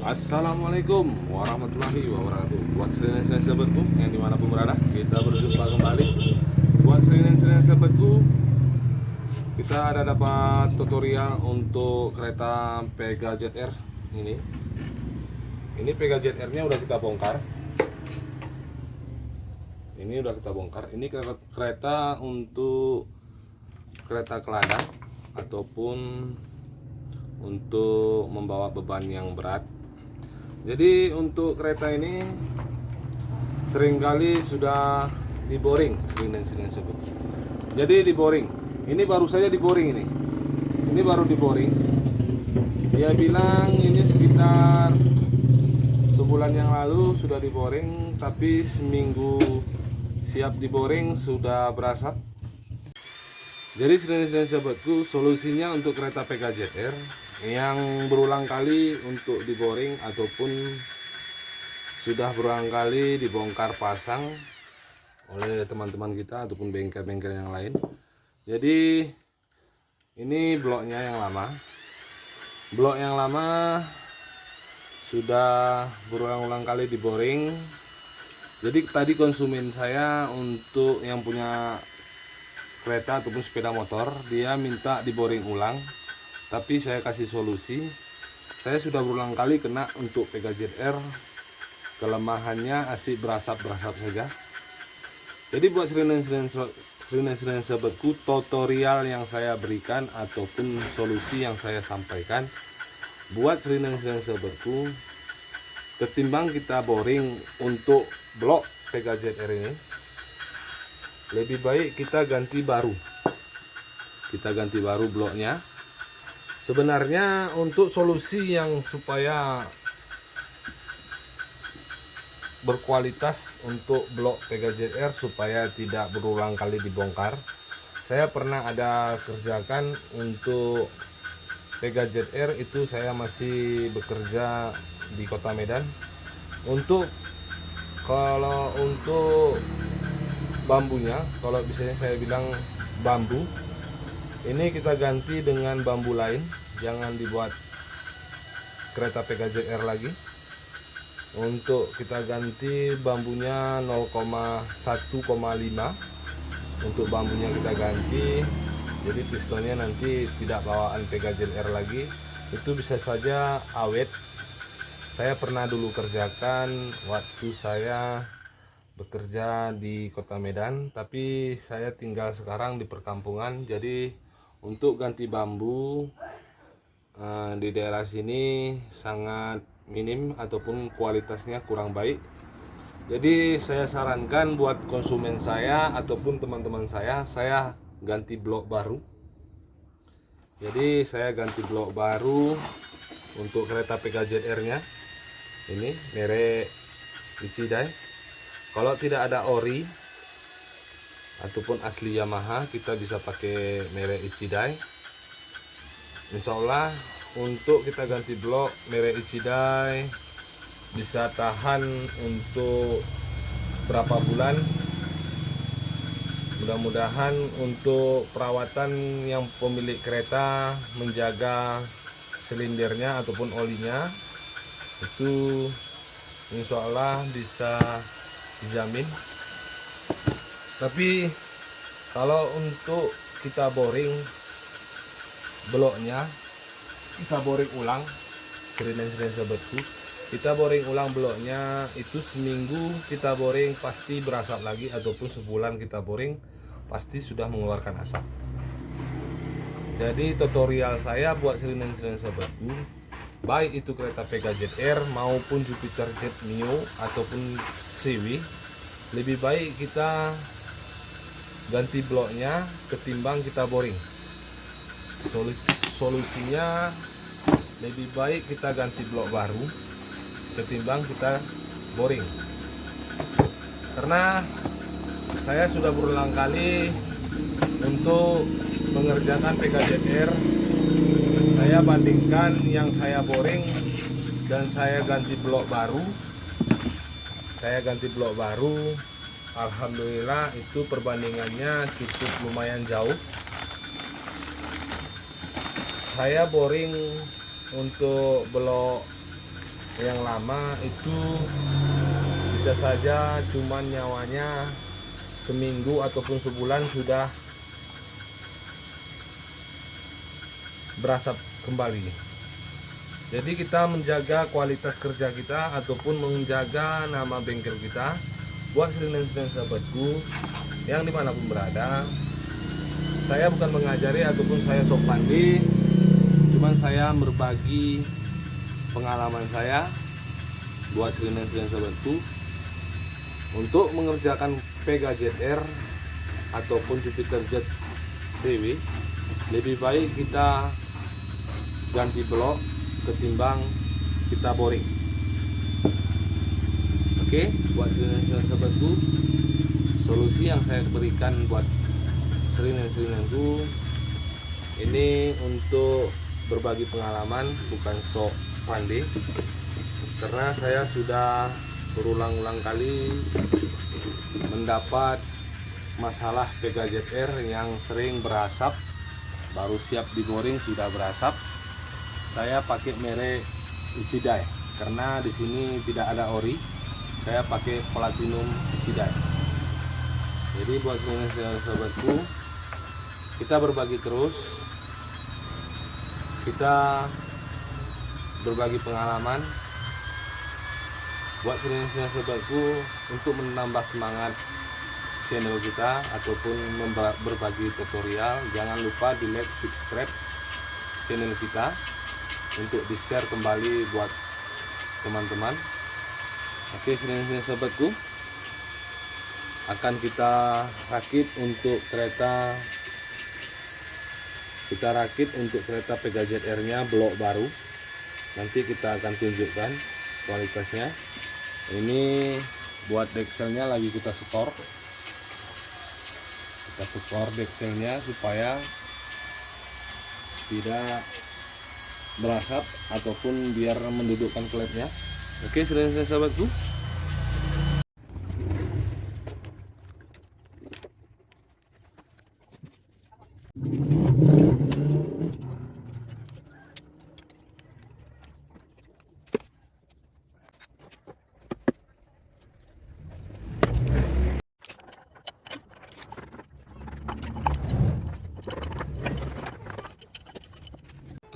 Assalamualaikum warahmatullahi wabarakatuh. Buat sekalian sahabatku yang dimanapun berada, kita berjumpa kembali. Buat sekalian sahabatku, kita ada dapat tutorial untuk kereta Pega ZR ini. Ini Pega ZR nya udah kita bongkar. Ini udah kita bongkar. Ini kereta untuk kereta kelada ataupun untuk membawa beban yang berat. Jadi untuk kereta ini seringkali sudah diboring, sering sebut. Jadi diboring. Ini baru saja diboring ini. Ini baru diboring. Dia bilang ini sekitar sebulan yang lalu sudah diboring, tapi seminggu siap diboring sudah berasap. Jadi sering sahabatku, solusinya untuk kereta PKZR yang berulang kali untuk diboring ataupun sudah berulang kali dibongkar pasang oleh teman-teman kita ataupun bengkel-bengkel yang lain. Jadi ini bloknya yang lama. Blok yang lama sudah berulang-ulang kali diboring. Jadi tadi konsumen saya untuk yang punya kereta ataupun sepeda motor, dia minta diboring ulang. Tapi saya kasih solusi. Saya sudah berulang kali kena untuk PKZR. Kelemahannya asik berasap-berasap saja. Jadi buat sering sahabatku, tutorial yang saya berikan ataupun solusi yang saya sampaikan, buat sering sahabatku, ketimbang kita boring untuk blok PKZR ini, lebih baik kita ganti baru. Kita ganti baru bloknya. Sebenarnya untuk solusi yang supaya berkualitas untuk blok PKZR supaya tidak berulang kali dibongkar, saya pernah ada kerjakan untuk PKZR itu. Saya masih bekerja di Kota Medan. Kalau untuk bambunya, kalau biasanya saya bilang bambu, ini kita ganti dengan bambu lain, jangan dibuat kereta PKZR lagi. Untuk kita ganti bambunya 0,1,5 untuk bambunya kita ganti. Jadi pistonnya nanti tidak bawaan PKZR lagi, itu bisa saja awet. Saya pernah dulu kerjakan waktu saya bekerja di Kota Medan, tapi saya tinggal sekarang di perkampungan. Jadi untuk ganti bambu di daerah sini sangat minim ataupun kualitasnya kurang baik. Jadi saya sarankan buat konsumen saya ataupun teman-teman saya ganti blok baru. Jadi saya ganti blok baru untuk kereta PKZR nya. Ini merek Ichidai. Kalau tidak ada ori ataupun asli Yamaha, kita bisa pakai merek Ichidai. Insya Allah untuk kita ganti blok merek Ichidai bisa tahan untuk berapa bulan. Mudah-mudahan untuk perawatan yang pemilik kereta menjaga silindernya ataupun olinya, itu insya Allah bisa dijamin. Tapi kalau untuk kita boring bloknya, kita boring ulang, sering sahabatku, kita boring ulang bloknya itu seminggu kita boring pasti berasap lagi, ataupun sebulan kita boring pasti sudah mengeluarkan asap. Jadi tutorial saya buat sering sahabatku, baik itu kereta PKZR maupun Jupiter Jet Neo ataupun CW, lebih baik kita ganti bloknya ketimbang kita boring. Solusinya lebih baik kita ganti blok baru ketimbang kita boring. Karena saya sudah berulang kali untuk mengerjakan PKZR, saya bandingkan yang saya boring dan saya ganti blok baru. Alhamdulillah itu perbandingannya cukup lumayan jauh. Saya boring untuk blok yang lama itu bisa saja cuman nyawanya seminggu ataupun sebulan sudah berasap kembali. Jadi kita menjaga kualitas kerja kita ataupun menjaga nama bengkel kita buat sering-sering sahabatku yang dimanapun berada. Saya bukan mengajari ataupun saya sok pandai, cuman saya berbagi pengalaman saya buat sering-sering sahabatku untuk mengerjakan Pega ZR ataupun Jupiter Jet CW. Lebih baik kita ganti blok ketimbang kita boring. Oke, buat sering-sering sahabatku, solusi yang saya berikan buat sering-seringku ini untuk berbagi pengalaman, bukan sok pandai, karena saya sudah berulang-ulang kali mendapat masalah Pega ZR yang sering berasap, baru siap diboring sudah berasap. Saya pakai merek Ichidai karena di sini tidak ada ori. Saya pakai Platinum Ichidai. Jadi buat sahabatku, kita berbagi terus, kita berbagi pengalaman buat sahabatku untuk menambah semangat channel kita ataupun berbagi tutorial. Jangan lupa di like, subscribe channel kita untuk di share kembali buat teman-teman. Oke, sahabatku, akan kita rakit untuk kereta Pega ZR nya blok baru. Nanti kita akan tunjukkan kualitasnya. Ini buat dekselnya lagi kita skor dekselnya supaya tidak berasap ataupun biar mendudukkan klepnya. Oke, selesai sahabatku.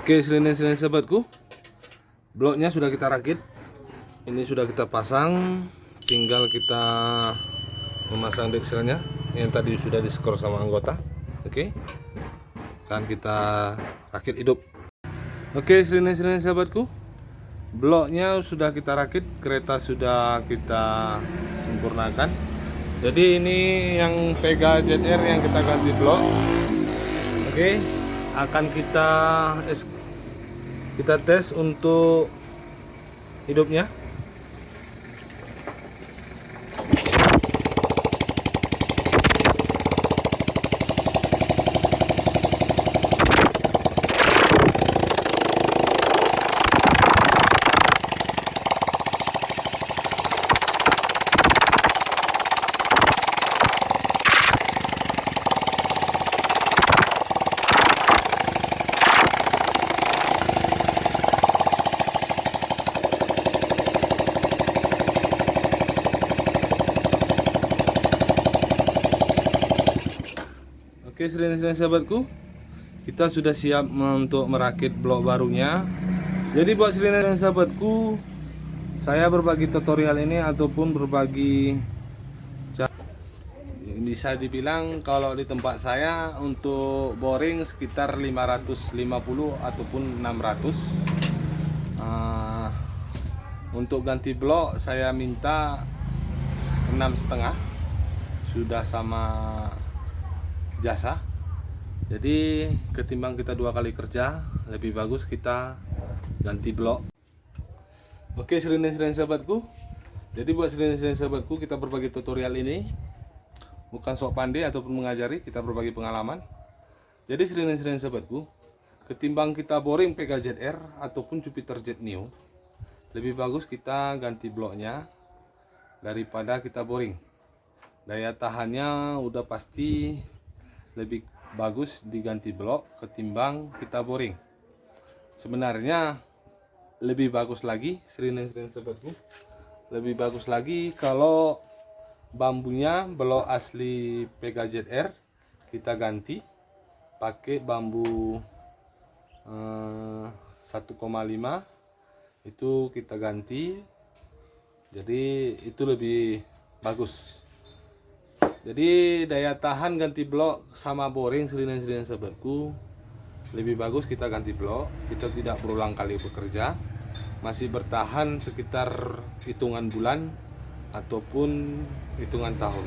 Oke, selain sahabatku, bloknya sudah kita rakit, ini sudah kita pasang, tinggal kita memasang dekselnya yang tadi sudah diskor sama anggota. Oke, kan kita rakit hidup. Oke, selain sahabatku, bloknya sudah kita rakit, kereta sudah kita sempurnakan. Jadi ini yang Pega ZR yang kita ganti blok. Oke, akan kita tes untuk hidupnya. Oke, selain sahabatku, kita sudah siap untuk merakit blok barunya. Jadi buat selain sahabatku, saya berbagi tutorial ini ataupun berbagi, bisa dibilang kalau di tempat saya untuk boring sekitar 550 ataupun 600. Untuk ganti blok saya minta 6,5, sudah sama jasa. Jadi ketimbang kita 2 kali kerja, lebih bagus kita ganti blok. Oke, selain sahabatku, jadi buat selain sahabatku, kita berbagi tutorial ini bukan sok pandai ataupun mengajari, kita berbagi pengalaman. Jadi selain sahabatku, ketimbang kita boring Pega ZR ataupun Jupiter Jet Neo, lebih bagus kita ganti bloknya daripada kita boring. Daya tahannya udah pasti lebih bagus diganti blok ketimbang kita boring. Sebenarnya lebih bagus lagi seringan-seringan sahabatku, lebih bagus lagi kalau bambunya blok asli PKZR kita ganti pakai bambu 1,5 itu kita ganti, jadi itu lebih bagus. Jadi daya tahan ganti blok sama boring seringan-seringan sahabatku, lebih bagus kita ganti blok, kita tidak berulang kali bekerja, masih bertahan sekitar hitungan bulan ataupun hitungan tahun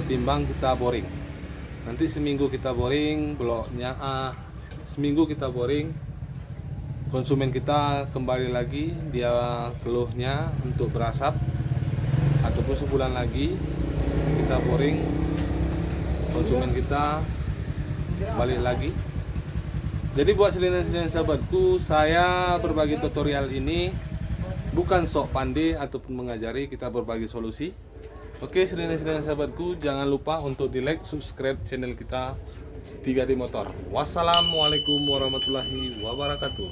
ketimbang kita boring. Nanti seminggu kita boring bloknya, seminggu kita boring, konsumen kita kembali lagi dia keluhnya untuk berasap, ataupun sebulan lagi kita boring, konsumen kita balik lagi. Jadi buat seringan-seringan sahabatku, saya berbagi tutorial ini bukan sok pandai ataupun mengajari, kita berbagi solusi. Oke seringan-seringan sahabatku, jangan lupa untuk di like, subscribe channel kita 3D Motor. Wassalamualaikum warahmatullahi wabarakatuh.